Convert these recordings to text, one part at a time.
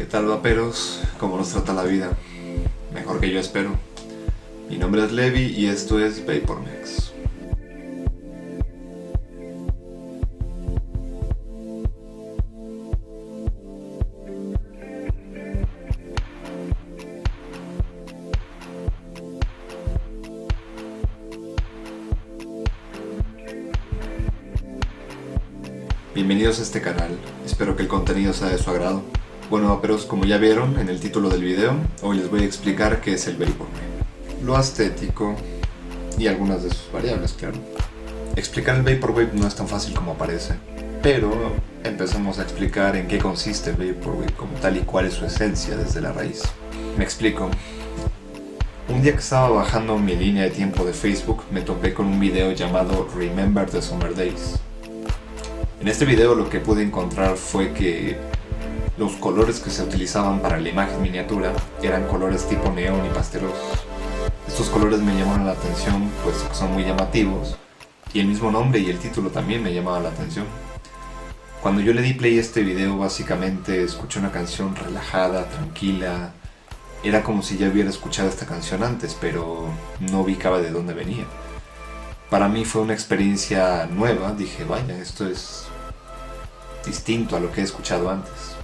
¿Qué tal, vaperos? ¿Cómo nos trata la vida? Mejor que yo espero. Mi nombre es Levi y esto es VaporMex. Bienvenidos a este canal, espero que el contenido sea de su agrado. Bueno, vaperos, como ya vieron en el título del video, hoy les voy a explicar qué es el Vaporwave, lo estético y algunas de sus variables, claro. Explicar el Vaporwave no es tan fácil como parece, pero empezamos a explicar en qué consiste el Vaporwave como tal y cuál es su esencia desde la raíz. Me explico. Un día que estaba bajando mi línea de tiempo de Facebook, me topé con un video llamado Remember the Summer Days. En este video lo que pude encontrar fue que los colores que se utilizaban para la imagen miniatura eran colores tipo neón y pastelosos. Estos colores me llamaron la atención pues son muy llamativos y el mismo nombre y el título también me llamaban la atención. Cuando yo le di play a este video, básicamente escuché una canción relajada, tranquila. Era como si ya hubiera escuchado esta canción antes, pero no ubicaba de dónde venía. Para mí fue una experiencia nueva, dije vaya, esto es distinto a lo que he escuchado antes.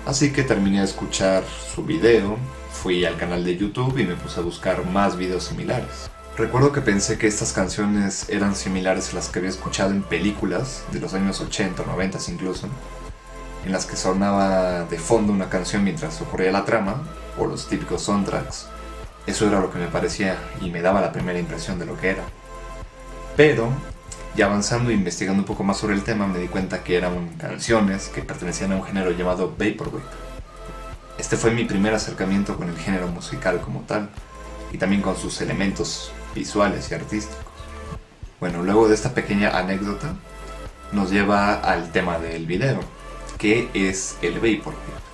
Así que terminé de escuchar su video, fui al canal de YouTube y me puse a buscar más videos similares. Recuerdo que pensé que estas canciones eran similares a las que había escuchado en películas de los años 80 o 90 incluso, en las que sonaba de fondo una canción mientras ocurría la trama, o los típicos soundtracks. Eso era lo que me parecía y me daba la primera impresión de lo que era. Pero, ya avanzando e investigando un poco más sobre el tema, me di cuenta que eran canciones que pertenecían a un género llamado Vaporwave. Este fue mi primer acercamiento con el género musical como tal, y también con sus elementos visuales y artísticos. Bueno, luego de esta pequeña anécdota, nos lleva al tema del video, que es el Vaporwave.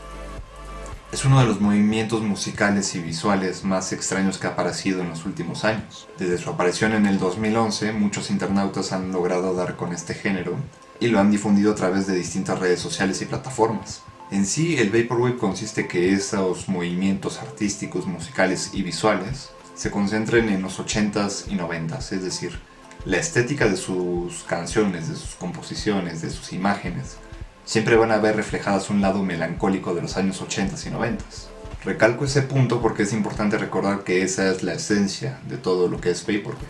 Es uno de los movimientos musicales y visuales más extraños que ha aparecido en los últimos años. Desde su aparición en el 2011, muchos internautas han logrado dar con este género y lo han difundido a través de distintas redes sociales y plataformas. En sí, el Vaporwave consiste en que esos movimientos artísticos, musicales y visuales se concentren en los 80s y 90s, es decir, la estética de sus canciones, de sus composiciones, de sus imágenes, siempre van a ver reflejadas un lado melancólico de los años 80s y 90s. Recalco ese punto porque es importante recordar que esa es la esencia de todo lo que es Vaporwave,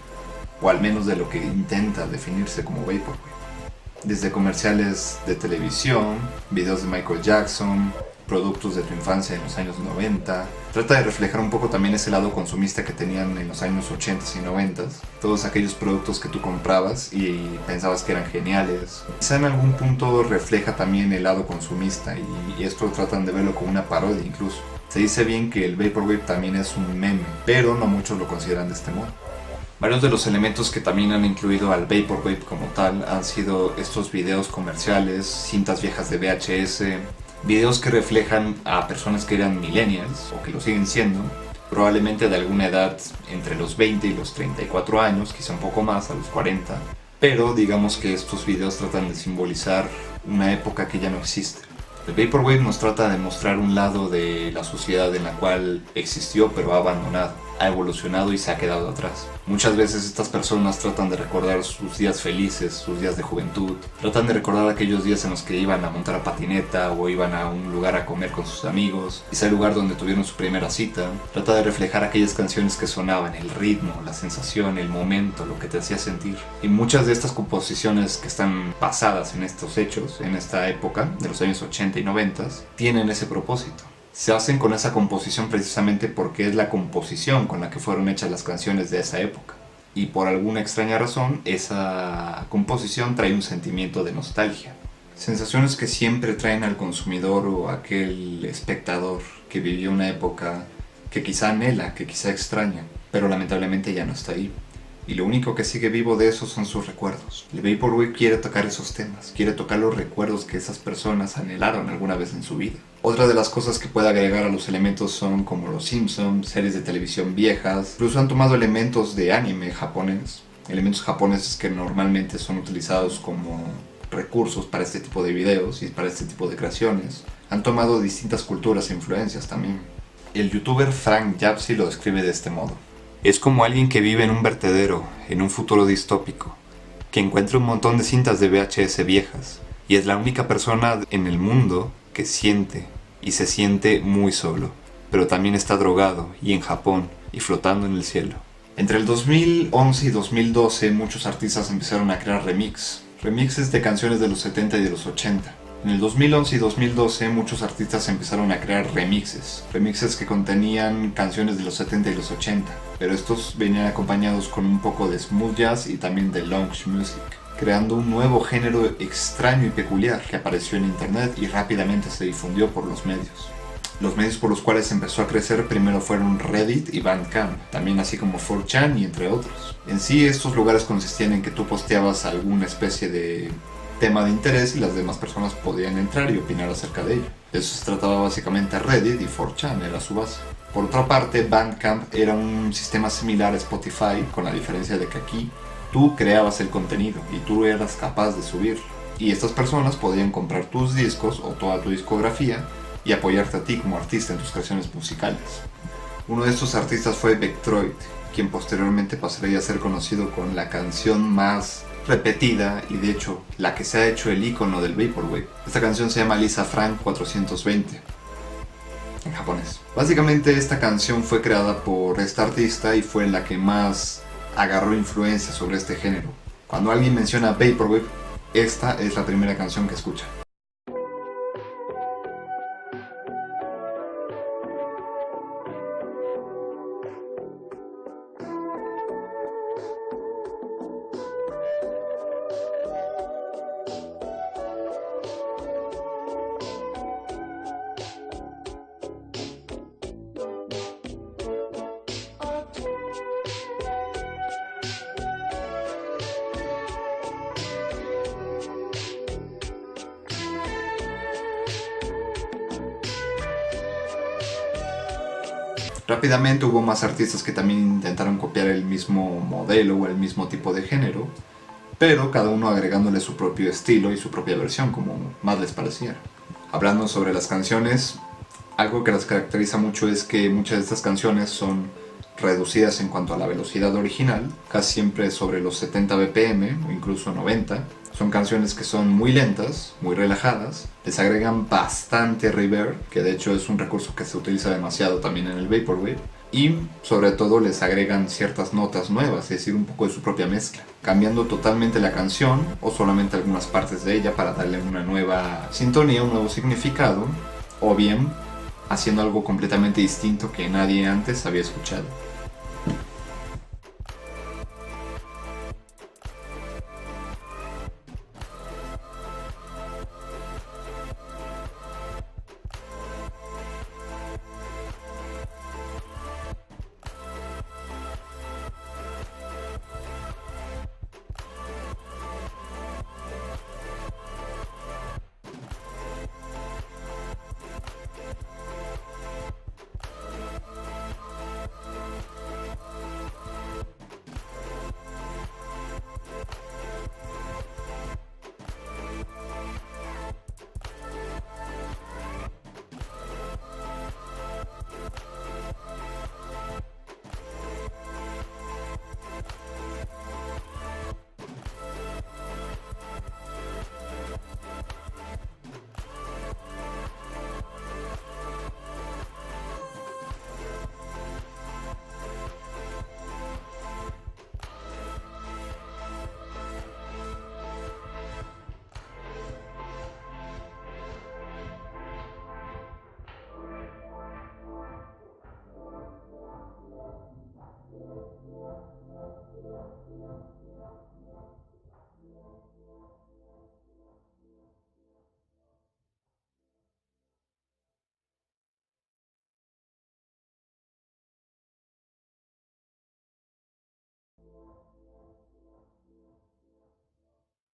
o al menos de lo que intenta definirse como Vaporwave. Desde comerciales de televisión, videos de Michael Jackson, productos de tu infancia en los años 90, trata de reflejar un poco también ese lado consumista que tenían en los años 80s y 90s, todos aquellos productos que tú comprabas y pensabas que eran geniales. Quizá en algún punto refleja también el lado consumista y esto tratan de verlo como una parodia incluso. Se dice bien que el Vaporwave también es un meme, pero no muchos lo consideran de este modo. Varios de los elementos que también han incluido al Vaporwave como tal han sido estos videos comerciales, cintas viejas de VHS, videos que reflejan a personas que eran millennials o que lo siguen siendo, probablemente de alguna edad entre los 20 y los 34 años, quizá un poco más, a los 40, pero digamos que estos videos tratan de simbolizar una época que ya no existe. El Vaporwave nos trata de mostrar un lado de la sociedad en la cual existió pero ha abandonado, ha evolucionado y se ha quedado atrás. Muchas veces estas personas tratan de recordar sus días felices, sus días de juventud, tratan de recordar aquellos días en los que iban a montar a patineta o iban a un lugar a comer con sus amigos, ese lugar donde tuvieron su primera cita. Trata de reflejar aquellas canciones que sonaban, el ritmo, la sensación, el momento, lo que te hacía sentir. Y muchas de estas composiciones que están basadas en estos hechos, en esta época de los años 80 y 90, tienen ese propósito. Se hacen con esa composición precisamente porque es la composición con la que fueron hechas las canciones de esa época. Y por alguna extraña razón, esa composición trae un sentimiento de nostalgia. Sensaciones que siempre traen al consumidor o a aquel espectador que vivió una época que quizá anhela, que quizá extraña, pero lamentablemente ya no está ahí. Y lo único que sigue vivo de eso son sus recuerdos. El Vaporwave quiere tocar esos temas, quiere tocar los recuerdos que esas personas anhelaron alguna vez en su vida. Otra de las cosas que puede agregar a los elementos son como los Simpsons, series de televisión viejas, incluso han tomado elementos de anime japonés, elementos japoneses que normalmente son utilizados como recursos para este tipo de videos y para este tipo de creaciones han tomado distintas culturas e influencias también. El youtuber Frank Yapsi lo describe de este modo. Es como alguien que vive en un vertedero, en un futuro distópico, que encuentra un montón de cintas de VHS viejas, y es la única persona en el mundo que siente, y se siente muy solo, pero también está drogado, y en Japón, y flotando en el cielo. Entre el 2011 y 2012 muchos artistas empezaron a crear remixes de canciones de los 70 y de los 80. En el 2011 y 2012 muchos artistas empezaron a crear remixes que contenían canciones de los 70 y los 80, pero estos venían acompañados con un poco de smooth jazz y también de lounge music, creando un nuevo género extraño y peculiar que apareció en internet y rápidamente se difundió por los medios. Los medios por los cuales empezó a crecer primero fueron Reddit y Bandcamp, también así como 4chan y entre otros. En sí, estos lugares consistían en que tú posteabas alguna especie de tema de interés y las demás personas podían entrar y opinar acerca de ello. De eso se trataba básicamente Reddit y 4chan era su base. Por otra parte, Bandcamp era un sistema similar a Spotify, con la diferencia de que aquí tú creabas el contenido y tú eras capaz de subirlo. Y estas personas podían comprar tus discos o toda tu discografía y apoyarte a ti como artista en tus creaciones musicales. Uno de estos artistas fue Vectroid, quien posteriormente pasaría a ser conocido con la canción más repetida y de hecho la que se ha hecho el icono del Vaporwave. Esta canción se llama Lisa Frank 420 en japonés. Básicamente esta canción fue creada por esta artista y fue la que más agarró influencia sobre este género. Cuando alguien menciona Vaporwave, esta es la primera canción que escucha. Rápidamente hubo más artistas que también intentaron copiar el mismo modelo o el mismo tipo de género, pero cada uno agregándole su propio estilo y su propia versión, como más les pareciera. Hablando sobre las canciones, algo que las caracteriza mucho es que muchas de estas canciones son reducidas en cuanto a la velocidad original, casi siempre sobre los 70 BPM o incluso 90. Son canciones que son muy lentas, muy relajadas, les agregan bastante reverb, que de hecho es un recurso que se utiliza demasiado también en el Vaporwave, y sobre todo les agregan ciertas notas nuevas, es decir, un poco de su propia mezcla, cambiando totalmente la canción o solamente algunas partes de ella para darle una nueva sintonía, un nuevo significado, o bien haciendo algo completamente distinto que nadie antes había escuchado.